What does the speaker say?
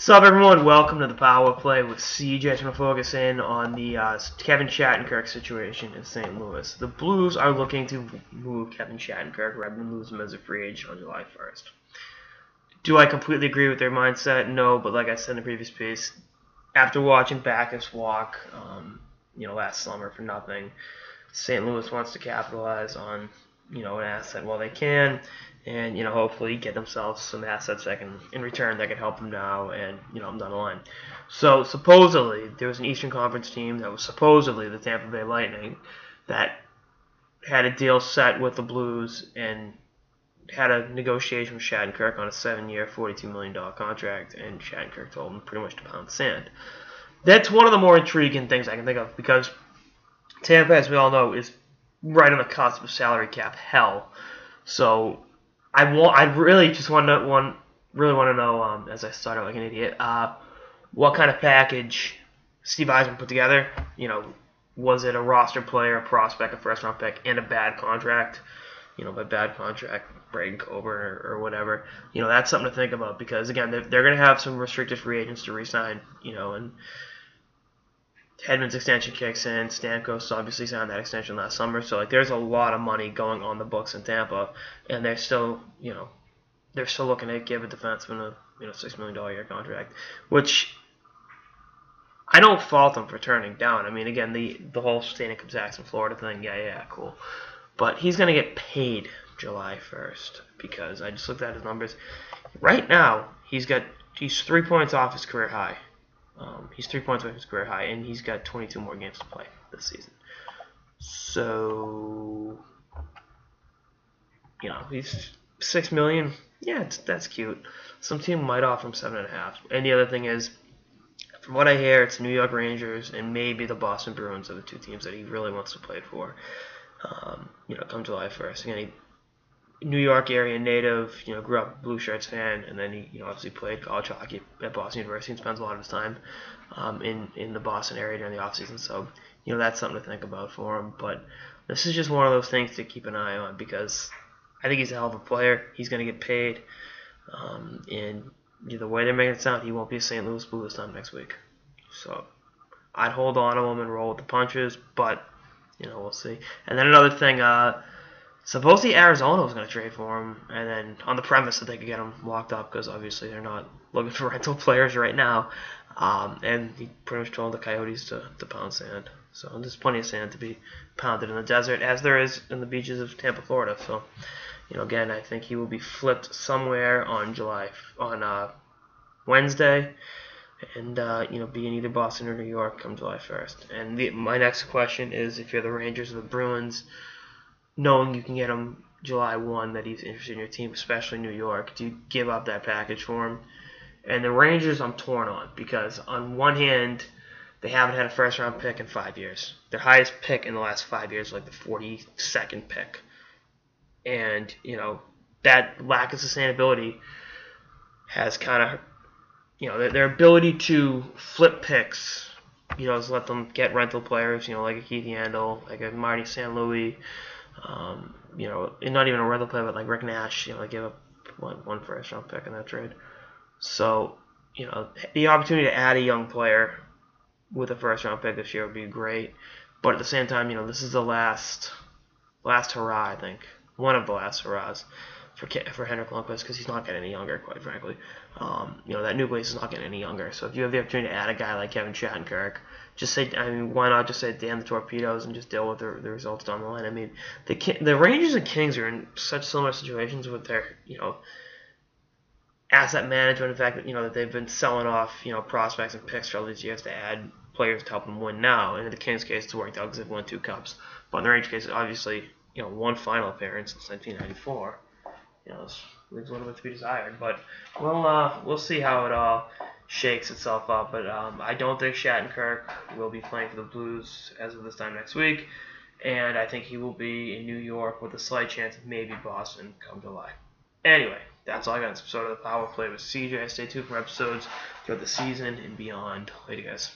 What's up, everyone? Welcome to the Power Play with CJ. I'm going to focus in on the Kevin Shattenkirk situation in St. Louis. The Blues are looking to move Kevin Shattenkirk rather than lose him as a free agent on July 1st. Do I completely agree with their mindset? No, but like I said in the previous piece, after watching Backus walk, last summer for nothing, St. Louis wants to capitalize on, an asset while they can, and hopefully get themselves some assets that can in return that can help them now and down the line. So supposedly there was an Eastern Conference team that was supposedly the Tampa Bay Lightning that had a deal set with the Blues and had a negotiation with Shattenkirk on a 7-year, $42 million contract, and Shattenkirk told him pretty much to pound sand. That's one of the more intriguing things I can think of because Tampa, as we all know, is right on the cusp of salary cap hell. So I really just want to know, as I start out like an idiot, what kind of package Steve Eisman put together. Was it a roster player, a prospect, a first-round pick, and a bad contract? By bad contract, Braden Coburn or whatever. That's something to think about because, again, they're going to have some restricted free agents to re-sign, and Hedman's extension kicks in. Stamkos obviously signed that extension last summer, so there's a lot of money going on the books in Tampa, and they're still looking to give a defenseman a $6 million a year contract, which I don't fault them for turning down. I mean, again, the whole staying in Kazakhstan, Florida thing, yeah, cool, but he's gonna get paid July 1st because I just looked at his numbers. Right now, he's 3 points off his career high. He's 3 points away from his career high, and he's got 22 more games to play this season. So, he's $6 million. Yeah, that's cute. Some team might offer him 7.5. And the other thing is, from what I hear, it's the New York Rangers and maybe the Boston Bruins are the two teams that he really wants to play for. Come July 1st. Again, New York area native, grew up a Blue Shirts fan, and then he obviously played college hockey at Boston University and spends a lot of his time in the Boston area during the offseason. So, that's something to think about for him. But this is just one of those things to keep an eye on because I think he's a hell of a player. He's going to get paid. And the way they're making it sound, he won't be a St. Louis Blue this time next week. So I'd hold on to him and roll with the punches, but, we'll see. And then another thing, supposedly Arizona was going to trade for him, and then on the premise that they could get him locked up because obviously they're not looking for rental players right now. And he pretty much told the Coyotes to pound sand. So there's plenty of sand to be pounded in the desert, as there is in the beaches of Tampa, Florida. So, again, I think he will be flipped somewhere on Wednesday, and be in either Boston or New York come July 1st. And my next question is, if you're the Rangers or the Bruins, knowing you can get him July 1, that he's interested in your team, especially New York, do you give up that package for him? And the Rangers I'm torn on because on one hand, they haven't had a first-round pick in 5 years. Their highest pick in the last 5 years was the 42nd pick. And, that lack of sustainability has kind of, their ability to flip picks, has let them get rental players, like a Keith Yandel, like a Marty St. Louis, and not even a rental player, but like Rick Nash, they gave up one first-round pick in that trade. So, the opportunity to add a young player with a first-round pick this year would be great. But at the same time, this is the last hurrah, I think. One of the last hurrahs for Henrik Lundqvist because he's not getting any younger, quite frankly. That nucleus is not getting any younger. So if you have the opportunity to add a guy like Kevin Shattenkirk, why not just say damn the torpedoes and just deal with the results down the line? I mean, the Rangers and Kings are in such similar situations with their, asset management, in fact, that they've been selling off, prospects and picks for all these years to add players to help them win now. And in the Kings case, it's worked out because they've won 2 cups. But in the Rangers case, obviously, one final appearance since 1994. This leaves a little bit to be desired. But we'll see how it all shakes itself up. But I don't think Shattenkirk will be playing for the Blues as of this time next week. And I think he will be in New York with a slight chance of maybe Boston come July. Anyway, that's all I got in this episode of the Power Play with CJ. Stay tuned for episodes throughout the season and beyond. Later, guys.